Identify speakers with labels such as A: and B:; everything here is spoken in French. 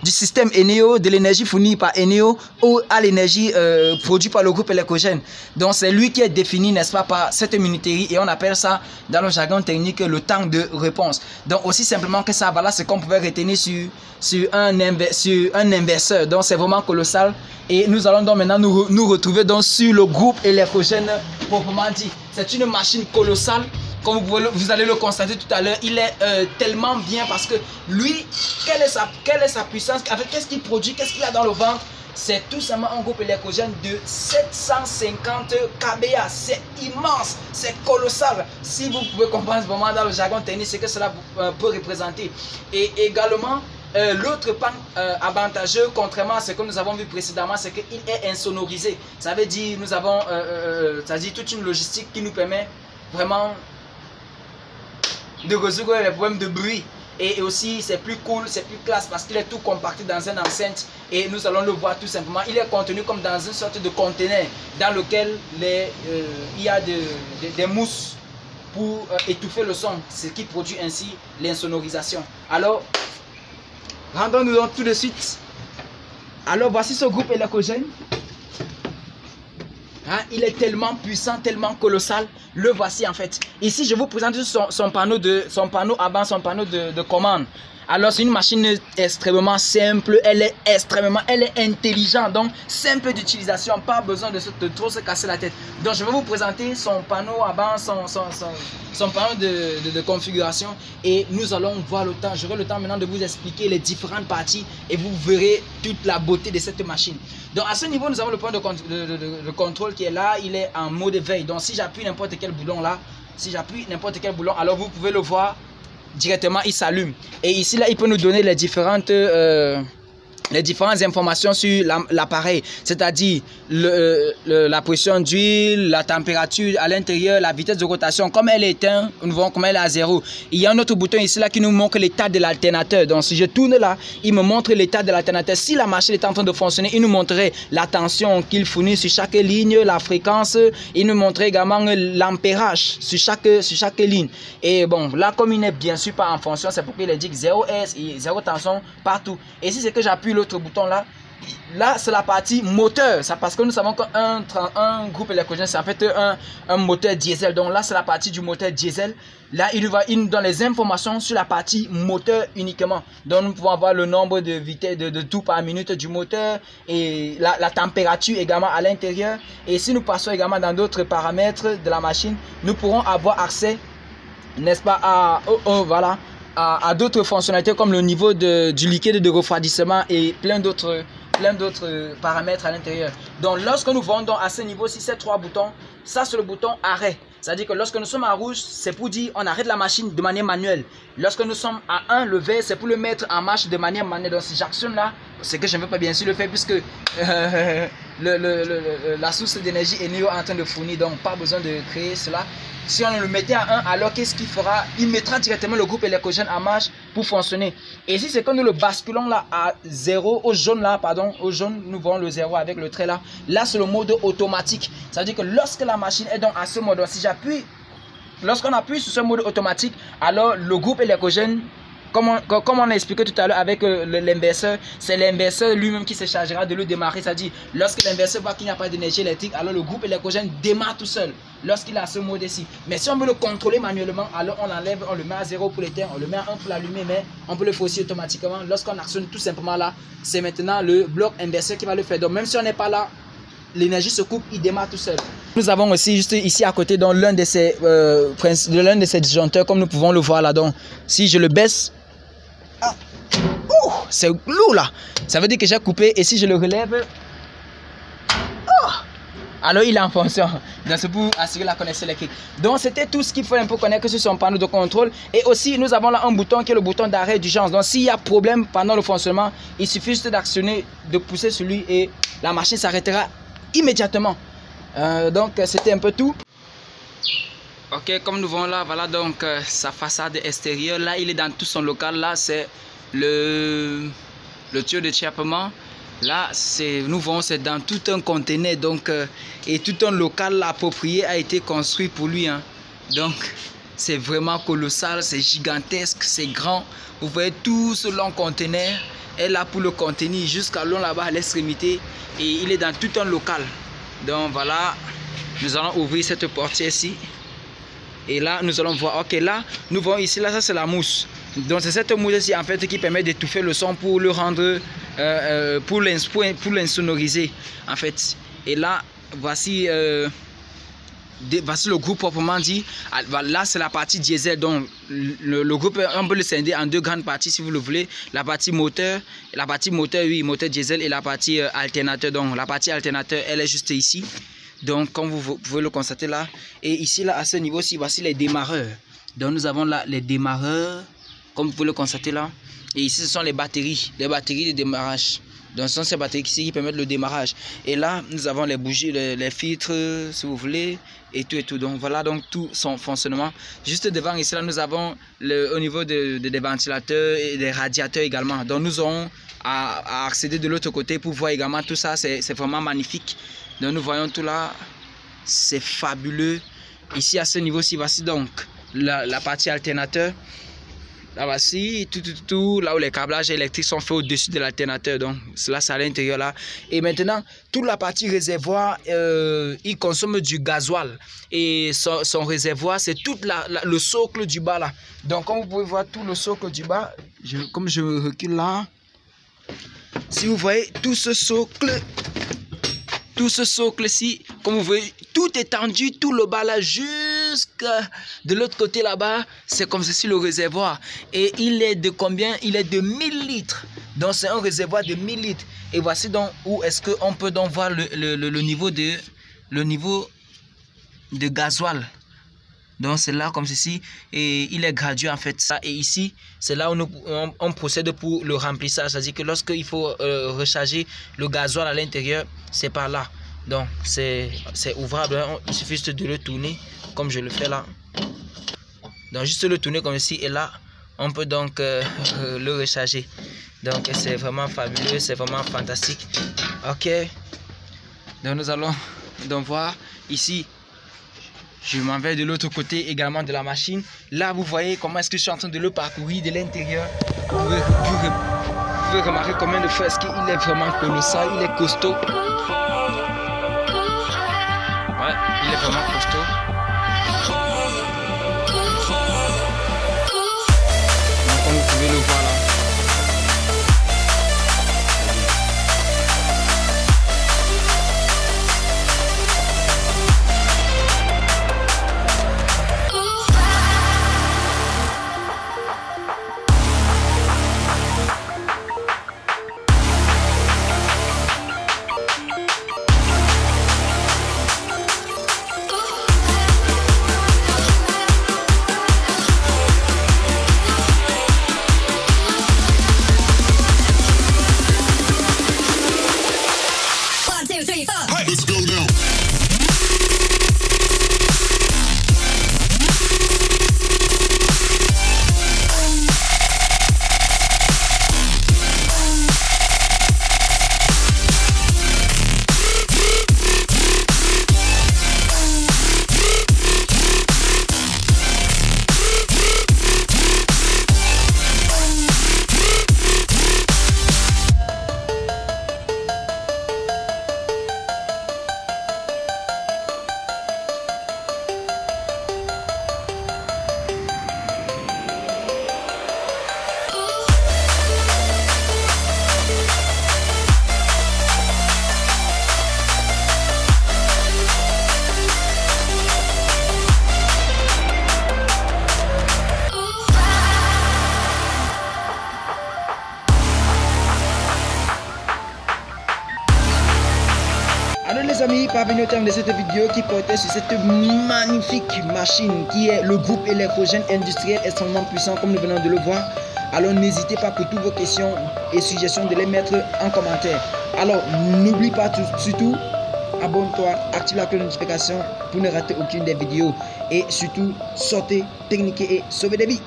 A: du système Eneo, de l'énergie fournie par Eneo ou à l'énergie produite par le groupe électrogène. Donc c'est lui qui est défini, n'est-ce pas, par cette minuterie et on appelle ça dans le jargon technique le temps de réponse. Donc aussi simplement que ça, voilà ce qu'on pouvait retenir sur un inverseur. Donc c'est vraiment colossal et nous allons donc maintenant nous retrouver donc sur le groupe électrogène proprement dit. C'est une machine colossale. Comme vous allez le constater tout à l'heure, il est tellement bien parce que lui, quelle est sa puissance, qu'est-ce qu'il produit, qu'est-ce qu'il a dans le ventre? C'est tout simplement un groupe électrogène de 750 kBA. C'est immense, c'est colossal. Si vous pouvez comprendre vraiment dans le jargon technique ce que cela peut représenter. Et également, l'autre pan avantageux, contrairement à ce que nous avons vu précédemment, c'est qu'il est insonorisé. Ça veut dire nous avons toute une logistique qui nous permet vraiment de résoudre les problèmes de bruit. Et aussi c'est plus cool, c'est plus classe parce qu'il est tout compacté dans une enceinte et nous allons le voir tout simplement. Il est contenu comme dans une sorte de conteneur dans lequel il y a des mousses pour étouffer le son, ce qui produit ainsi l'insonorisation. Alors rendons-nous donc tout de suite. Alors voici ce groupe électrogène. Hein, il est tellement puissant, tellement colossal. Le voici en fait. Ici, je vous présente son panneau avant, son panneau de commande. Alors, c'est une machine extrêmement simple. Elle est intelligente. Donc, simple d'utilisation. Pas besoin de trop se casser la tête. Donc, je vais vous présenter son panneau avant, son panneau de configuration. Et nous allons voir le temps. J'aurai le temps maintenant de vous expliquer les différentes parties. Et vous verrez toute la beauté de cette machine. Donc, à ce niveau, nous avons le point de contrôle qui est là. Il est en mode veille. Donc, si j'appuie n'importe quel boulon là, alors vous pouvez le voir. Directement il s'allume et ici là il peut nous donner les différentes informations sur l'appareil, c'est-à-dire la pression d'huile, la température à l'intérieur, la vitesse de rotation. Comme elle est éteinte, nous voyons comme elle est à 0. Il y a un autre bouton ici là qui nous montre l'état de l'alternateur. Donc si je tourne là, il me montre l'état de l'alternateur. Si la machine est en train de fonctionner, il nous montrerait la tension qu'il fournit sur chaque ligne, la fréquence. Il nous montrerait également l'ampérage sur chaque ligne. Et bon, là comme il n'est bien sûr pas en fonction, c'est pourquoi il indique 0 S et 0 tension partout. Et si c'est que j'appuie l'autre bouton là c'est la partie moteur, ça parce que nous savons qu'un groupe électrogène c'est en fait un moteur diesel. Donc là c'est la partie du moteur diesel. Là il nous donne les informations sur la partie moteur uniquement. Donc nous pouvons avoir le nombre de vitesses de tours par minute du moteur et la température également à l'intérieur. Et si nous passons également dans d'autres paramètres de la machine, nous pourrons avoir accès, n'est-ce pas, à d'autres fonctionnalités comme le niveau du liquide de refroidissement et plein d'autres paramètres à l'intérieur. Donc lorsque nous voyons à ce niveau-ci ces trois boutons, ça c'est le bouton arrêt. C'est-à-dire que lorsque nous sommes à rouge, c'est pour dire on arrête la machine de manière manuelle. Lorsque nous sommes à 1, le vert, c'est pour le mettre en marche de manière manuelle. Donc si j'actionne là, c'est que je ne veux pas bien sûr le faire puisque la source d'énergie est en train de fournir, donc pas besoin de créer cela. Si on le mettait à 1, alors qu'est-ce qu'il fera? Il mettra directement le groupe électrogène en marche pour fonctionner. Et si c'est quand nous le basculons là à 0, au jaune là, pardon, au jaune, nous voyons le 0 avec le trait là. Là, c'est le mode automatique. Ça veut dire que lorsque la machine est donc à ce mode, si j'appuie, lorsqu'on appuie sur ce mode automatique, alors le groupe électrogène, comme on a expliqué tout à l'heure avec l'inverseur, c'est l'inverseur lui-même qui se chargera de le démarrer. C'est-à-dire, lorsque l'inverseur voit qu'il n'y a pas d'énergie électrique, alors le groupe électrogène démarre tout seul lorsqu'il a ce mode-ci. Mais si on veut le contrôler manuellement, alors on l'enlève, on le met à 0 pour l'éteindre, on le met à 1 pour l'allumer, mais on peut le faire aussi automatiquement. Lorsqu'on actionne tout simplement là, c'est maintenant le bloc inverseur qui va le faire. Donc même si on n'est pas là, l'énergie se coupe, il démarre tout seul. Nous avons aussi juste ici à côté dans l'un de ces disjoncteurs, comme nous pouvons le voir là. Donc si je le baisse, c'est lourd là, ça veut dire que j'ai coupé, et si je le relève, alors il est en fonction. Donc c'est pour assurer la connexion électrique. Donc c'était tout ce qu'il faut un peu connaître sur son panneau de contrôle. Et aussi nous avons là un bouton qui est le bouton d'arrêt d'urgence. Donc s'il y a problème pendant le fonctionnement, il suffit juste d'actionner, de pousser sur lui et la machine s'arrêtera immédiatement. Donc c'était un peu tout. Ok, comme nous voyons là, voilà donc sa façade extérieure. Là il est dans tout son local. Là c'est le tuyau d'échappement. Là nous voyons c'est dans tout un conteneur, donc et tout un local approprié a été construit pour lui, hein. Donc c'est vraiment colossal, c'est gigantesque, c'est grand. Vous voyez tout ce long conteneur est là pour le contenir jusqu'à long là-bas à l'extrémité et il est dans tout un local. Donc voilà, nous allons ouvrir cette portière-ci et là nous allons voir. Ok, là nous voyons ici, là ça c'est la mousse. Donc c'est cette mousse-ci en fait qui permet d'étouffer le son pour le rendre, pour l'insonoriser en fait. Et là voici voici le groupe proprement dit. Là c'est la partie diesel, donc le groupe on peut le scinder en deux grandes parties si vous le voulez. La partie moteur, oui, moteur diesel, et la partie alternateur. Donc la partie alternateur elle est juste ici, donc comme vous pouvez le constater là. Et ici là à ce niveau ci, voici les démarreurs. Donc nous avons là les démarreurs comme vous pouvez le constater là. Et ici ce sont les batteries de démarrage. Donc ce sont ces batteries ici qui permettent le démarrage. Et là nous avons les bougies, les filtres si vous voulez, et tout. Donc voilà donc tout son fonctionnement. Juste devant ici là nous avons au niveau des ventilateurs et des radiateurs également. Donc nous aurons à accéder de l'autre côté pour voir également tout ça. C'est vraiment magnifique. Donc nous voyons tout là, c'est fabuleux. Ici à ce niveau-ci, voici donc la partie alternateur. Là voici tout là où les câblages électriques sont faits au-dessus de l'alternateur. Donc cela c'est à l'intérieur là. Et maintenant toute la partie réservoir, il consomme du gasoil. Et son réservoir c'est tout le socle du bas là. Donc comme vous pouvez voir tout le socle du bas, comme je recule là, si vous voyez tout ce socle-ci, comme vous voyez, tout étendu, tout le bas là, jusqu'à de l'autre côté là-bas, c'est comme ceci le réservoir. Et il est de combien? Il est de 1000 litres. Donc c'est un réservoir de 1000 litres. Et voici donc où est-ce qu'on peut donc voir le niveau de gasoil. Donc c'est là comme ceci, et il est gradué en fait ça. Et ici c'est là où on procède pour le remplissage, c'est à dire que lorsqu'il faut recharger le gasoil à l'intérieur, c'est par là. Donc c'est ouvrable, hein. Il suffit juste de le tourner comme je le fais là. Donc juste le tourner comme ceci, et là on peut donc le recharger. Donc c'est vraiment fabuleux, c'est vraiment fantastique. Ok, donc nous allons donc voir ici. Je m'en vais de l'autre côté également de la machine. Là, vous voyez comment est-ce que je suis en train de le parcourir de l'intérieur. Vous pouvez remarquer combien de fois est-ce qu'il est vraiment colossal, il est costaud. Ouais, il est vraiment costaud. Donc, comme vous pouvez le voir là. Les amis, parvenus au terme de cette vidéo qui portait sur cette magnifique machine qui est le groupe électrogène industriel extrêmement puissant comme nous venons de le voir. Alors n'hésitez pas pour toutes vos questions et suggestions de les mettre en commentaire. Alors n'oublie pas surtout, abonne-toi, active la cloche de notification pour ne rater aucune des vidéos. Et surtout, sortez, techniquez et sauvez des vies.